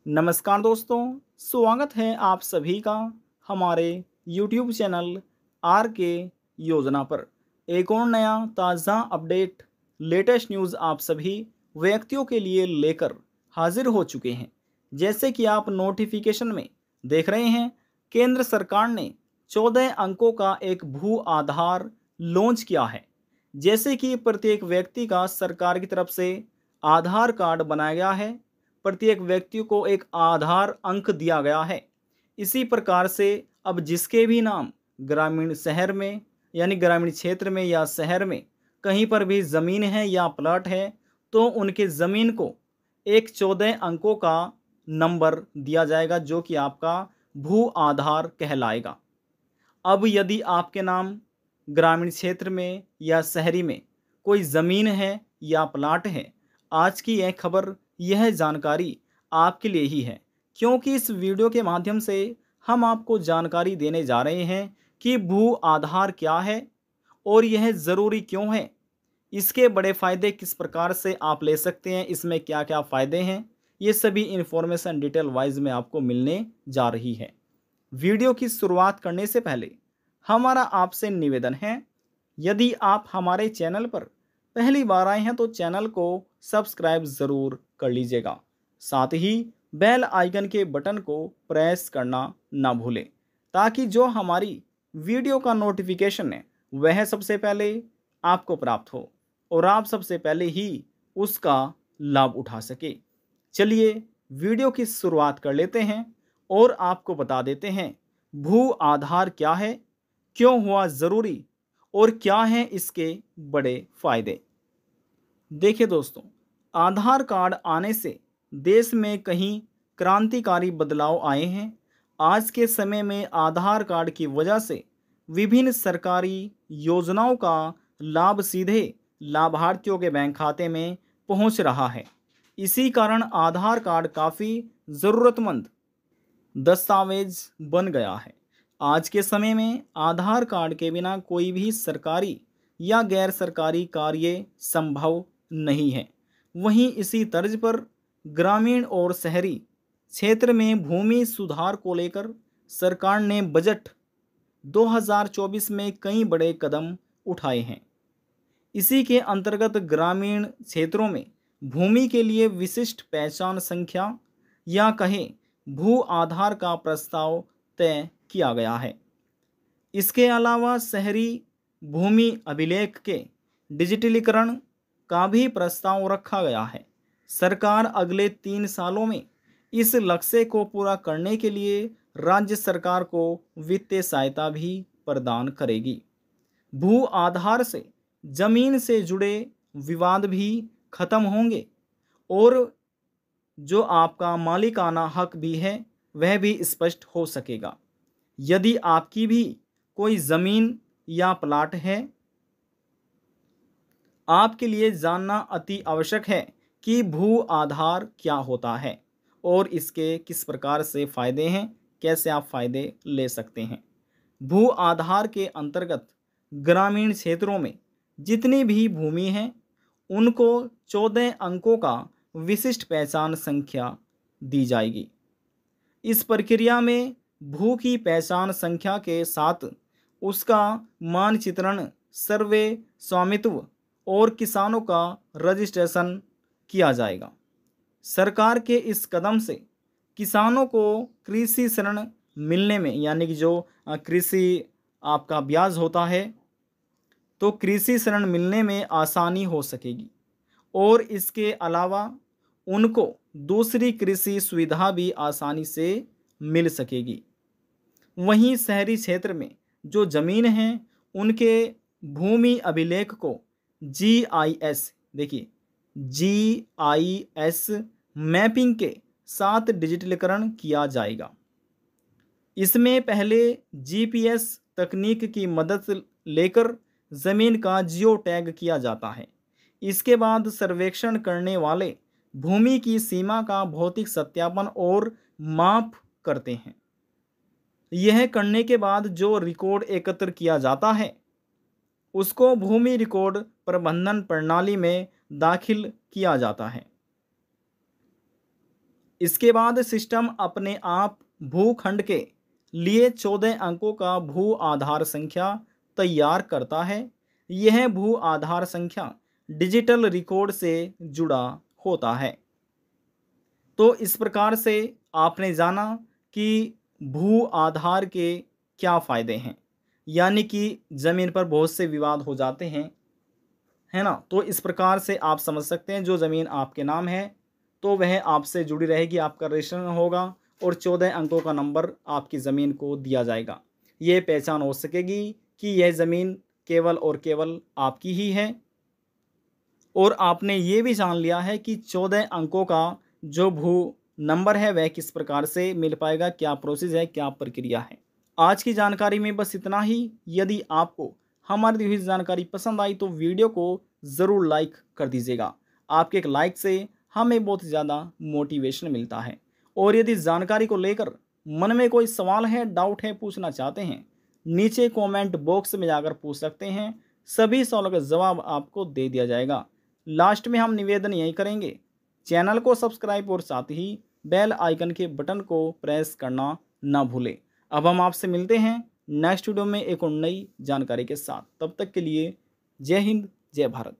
नमस्कार दोस्तों, स्वागत है आप सभी का हमारे YouTube चैनल आर के योजना पर। एक और नया ताज़ा अपडेट, लेटेस्ट न्यूज़ आप सभी व्यक्तियों के लिए लेकर हाजिर हो चुके हैं। जैसे कि आप नोटिफिकेशन में देख रहे हैं, केंद्र सरकार ने 14 अंकों का एक भू आधार लॉन्च किया है। जैसे कि प्रत्येक व्यक्ति का सरकार की तरफ से आधार कार्ड बनाया गया है, प्रत्येक व्यक्ति को एक आधार अंक दिया गया है। इसी प्रकार से अब जिसके भी नाम ग्रामीण शहर में यानी ग्रामीण क्षेत्र में या शहर में कहीं पर भी ज़मीन है या प्लाट है, तो उनके ज़मीन को एक 14 अंकों का नंबर दिया जाएगा, जो कि आपका भू आधार कहलाएगा। अब यदि आपके नाम ग्रामीण क्षेत्र में या शहरी में कोई ज़मीन है या प्लाट है, आज की यह खबर, यह जानकारी आपके लिए ही है, क्योंकि इस वीडियो के माध्यम से हम आपको जानकारी देने जा रहे हैं कि भू आधार क्या है और यह ज़रूरी क्यों है, इसके बड़े फ़ायदे किस प्रकार से आप ले सकते हैं, इसमें क्या क्या फ़ायदे हैं, ये सभी इन्फॉर्मेशन डिटेल वाइज में आपको मिलने जा रही है। वीडियो की शुरुआत करने से पहले हमारा आपसे निवेदन है, यदि आप हमारे चैनल पर पहली बार आए हैं तो चैनल को सब्सक्राइब ज़रूर कर लीजिएगा। साथ ही बेल आइकन के बटन को प्रेस करना ना भूलें, ताकि जो हमारी वीडियो का नोटिफिकेशन है वह सबसे पहले आपको प्राप्त हो और आप सबसे पहले ही उसका लाभ उठा सके। चलिए वीडियो की शुरुआत कर लेते हैं और आपको बता देते हैं भू आधार क्या है, क्यों हुआ ज़रूरी और क्या हैं इसके बड़े फ़ायदे। देखिए दोस्तों, आधार कार्ड आने से देश में कहीं क्रांतिकारी बदलाव आए हैं। आज के समय में आधार कार्ड की वजह से विभिन्न सरकारी योजनाओं का लाभ सीधे लाभार्थियों के बैंक खाते में पहुंच रहा है। इसी कारण आधार कार्ड काफ़ी ज़रूरतमंद दस्तावेज बन गया है। आज के समय में आधार कार्ड के बिना कोई भी सरकारी या गैर सरकारी कार्य संभव नहीं है। वहीं इसी तर्ज पर ग्रामीण और शहरी क्षेत्र में भूमि सुधार को लेकर सरकार ने बजट 2024 में कई बड़े कदम उठाए हैं। इसी के अंतर्गत ग्रामीण क्षेत्रों में भूमि के लिए विशिष्ट पहचान संख्या या कहें भू आधार का प्रस्ताव तय किया गया है। इसके अलावा शहरी भूमि अभिलेख के डिजिटलीकरण का भी प्रस्ताव रखा गया है। सरकार अगले 3 सालों में इस लक्ष्य को पूरा करने के लिए राज्य सरकार को वित्तीय सहायता भी प्रदान करेगी। भू आधार से जमीन से जुड़े विवाद भी खत्म होंगे और जो आपका मालिकाना हक भी है वह भी स्पष्ट हो सकेगा। यदि आपकी भी कोई ज़मीन या प्लाट है, आपके लिए जानना अति आवश्यक है कि भू आधार क्या होता है और इसके किस प्रकार से फ़ायदे हैं, कैसे आप फ़ायदे ले सकते हैं। भू आधार के अंतर्गत ग्रामीण क्षेत्रों में जितनी भी भूमि है उनको 14 अंकों का विशिष्ट पहचान संख्या दी जाएगी। इस प्रक्रिया में भू की पहचान संख्या के साथ उसका मानचित्रण, सर्वे, स्वामित्व और किसानों का रजिस्ट्रेशन किया जाएगा। सरकार के इस कदम से किसानों को कृषि ऋण मिलने में, यानी कि जो कृषि आपका ब्याज होता है, तो कृषि ऋण मिलने में आसानी हो सकेगी और इसके अलावा उनको दूसरी कृषि सुविधा भी आसानी से मिल सकेगी। वहीं शहरी क्षेत्र में जो ज़मीन है उनके भूमि अभिलेख को GIS, देखिए GIS मैपिंग के साथ डिजिटलीकरण किया जाएगा। इसमें पहले GPS तकनीक की मदद लेकर ज़मीन का जियो टैग किया जाता है। इसके बाद सर्वेक्षण करने वाले भूमि की सीमा का भौतिक सत्यापन और माप करते हैं। यह करने के बाद जो रिकॉर्ड एकत्र किया जाता है उसको भूमि रिकॉर्ड प्रबंधन प्रणाली में दाखिल किया जाता है। इसके बाद सिस्टम अपने आप भूखंड के लिए 14 अंकों का भू आधार संख्या तैयार करता है। यह भू आधार संख्या डिजिटल रिकॉर्ड से जुड़ा होता है। तो इस प्रकार से आपने जाना कि भू आधार के क्या फ़ायदे हैं, यानी कि ज़मीन पर बहुत से विवाद हो जाते हैं, है ना। तो इस प्रकार से आप समझ सकते हैं जो ज़मीन आपके नाम है तो वह आपसे जुड़ी रहेगी, आपका रजिस्ट्रेशन होगा और 14 अंकों का नंबर आपकी ज़मीन को दिया जाएगा। ये पहचान हो सकेगी कि यह ज़मीन केवल और केवल आपकी ही है। और आपने ये भी जान लिया है कि 14 अंकों का जो भू नंबर है वह किस प्रकार से मिल पाएगा, क्या प्रोसेस है, क्या प्रक्रिया है। आज की जानकारी में बस इतना ही। यदि आपको हमारी दी हुई जानकारी पसंद आई तो वीडियो को ज़रूर लाइक कर दीजिएगा। आपके एक लाइक से हमें बहुत ज़्यादा मोटिवेशन मिलता है। और यदि जानकारी को लेकर मन में कोई सवाल है, डाउट है, पूछना चाहते हैं, नीचे कमेंट बॉक्स में जाकर पूछ सकते हैं। सभी सवालों का जवाब आपको दे दिया जाएगा। लास्ट में हम निवेदन यही करेंगे, चैनल को सब्सक्राइब और साथ ही बेल आइकन के बटन को प्रेस करना ना भूलें। अब हम आपसे मिलते हैं नेक्स्ट वीडियो में एक और नई जानकारी के साथ। तब तक के लिए जय हिंद, जय भारत।